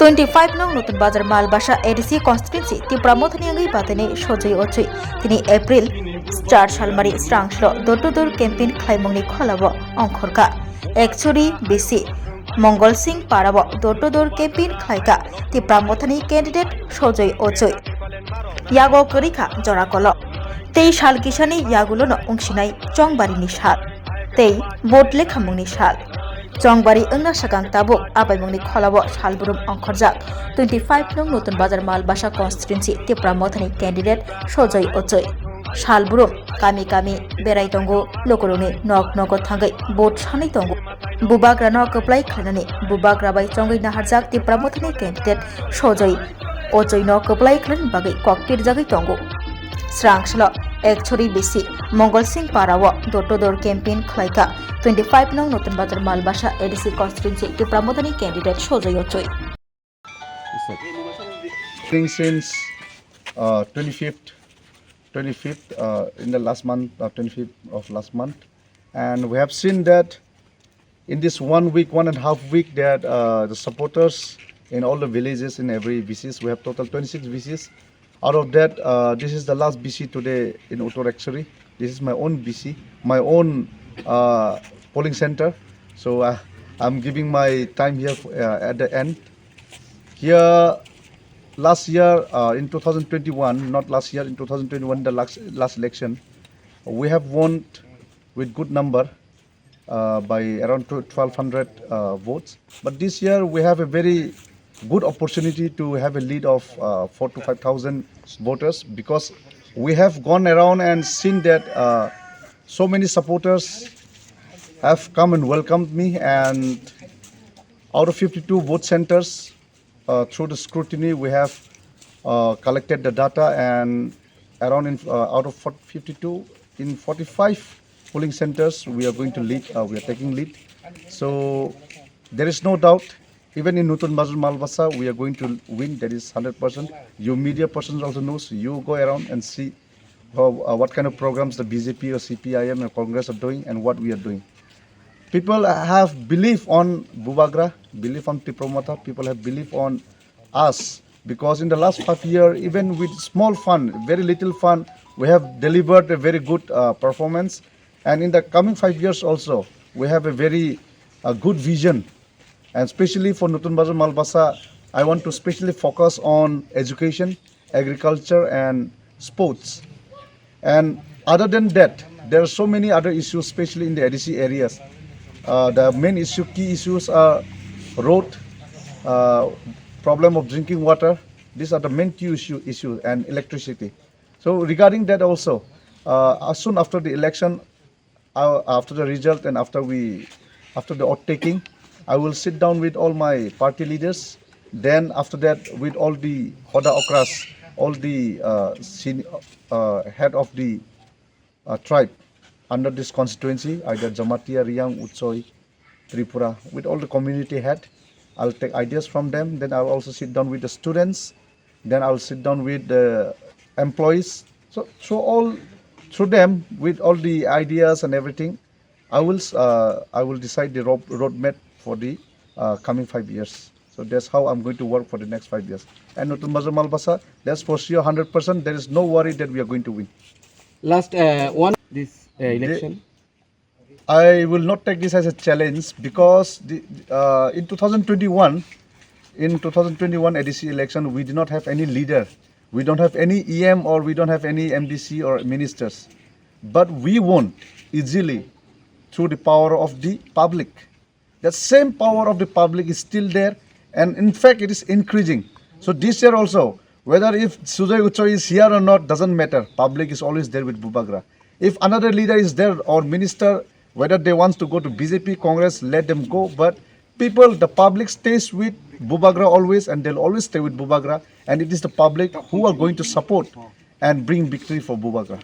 25 নং Natun Bazar Malbasa ADC constituency Tripura মথনিয়াঙ্গি পাতেনে সজয় অচৈ তিনি এপ্রিল 4 সালমারি স্রাংসল দোট্টদুর ক্যাম্পেইন খাইমংনি খলাব অংখরকা একচরি বিসি মঙ্গলসিং পারাব দোট্টদুর ক্যাম্পেইন খাইকা ত্রিপুরা মথনি ক্যান্ডিডেট সজয় অচৈ ইয়াগো করিখা জরাকল তেই সাল কিসানি ইয়াগুলোনো অংশিনাই চংবারিনি সাল তেই বোট লেখামংনি সাল চংবারি ওংনা সাগাং তাবুক আবাইমংনি খলাবো সালবুরুম অংখরজাক 25 নং নতুন বাজার মালবাসা কনস্টিটুয়েন্সি ত্রিপুরা মথনি ক্যান্ডিডেট সজয় অচৈ সালবুরুম কামি কামি বেড়াই তঙ্গো লোকরুনি নগ নগ থাঙ্গै বোট সাनै তঙ্गो बुबाग्रा न कप्लाई खानानै बुबाग्रा बाई चंगै नाहारजाक त्रिपुरा मथनि कैंडिडेट सजय अचै न कप्लाई खान बागै ककपिर जागै तंगो स्रांगसल एकछरी बिसि मंगलसिंह पाराव दोट्टदोर कैंपेन खलाइका 25 नং नतुन बाजार मालबासा एडिसि कन्स्टिट्युएन्सि त्रिपुरा मथनि candidate Sajoy Achai since 25th in the last month 25th of last month, and we have seen that in this 1 week, 1.5 week, that the supporters in all the villages, in every VCs, we have total 26 VCs. Out of that, this is the last BC today in Uttar Ekchari. This is my own BC, my own polling center. So I'm giving my time here at the end. Here, last year in 2021, not last year, in 2021, the last election, we have won with good number. By around 1200 votes, but this year we have a very good opportunity to have a lead of 4 to 5,000 voters, because we have gone around and seen that so many supporters have come and welcomed me, and out of 52 vote centers, through the scrutiny we have collected the data, and around out of 52 in 45 polling centers we are going to lead, we are taking lead. So there is no doubt, even in Nutun Bazar Malbasa we are going to win, that is 100%. You media persons also knows, you go around and see how, what kind of programs the BJP or CPIM or Congress are doing and what we are doing. People have belief on Bubagra, belief on Tipra Motha, people have belief on us, because in the last 5 years, even with small fund, very little fund, we have delivered a very good performance. And in the coming 5 years also, we have a very good vision. And especially for Nutun Bazar Malbasa, I want to specially focus on education, agriculture and sports. And other than that, there are so many other issues, especially in the ADC areas. The main issue, key issues are road, problem of drinking water. These are the main key issues, and electricity. So regarding that also, soon after the election, after the result and after the oath taking, I will sit down with all my party leaders. Then after that, with all the Hoda Okras, all the head of the tribe under this constituency, either Jamatia, Riang, Uchoi, Tripura, with all the community head, I'll take ideas from them. Then I'll also sit down with the students. Then I'll sit down with the employees. So all through them, with all the ideas and everything, I will decide the roadmap for the coming 5 years. So that's how I'm going to work for the next 5 years. And Nutun Bazar Malbasa, that's for sure 100%. There is no worry that we are going to win. Last this election, I will not take this as a challenge, because in 2021 ADC election, we did not have any leader. We don't have any EM, or we don't have any MDC or ministers. But we won easily through the power of the public. That same power of the public is still there, and in fact it is increasing. So this year also, whether if Sujoy Uchoi is here or not, doesn't matter. Public is always there with Bubagra. If another leader is there, or minister, whether they want to go to BJP, Congress, let them go. But people, the public stays with Bubagra always, and they'll always stay with Bubagra. And it is the public who are going to support and bring victory for Bubagra.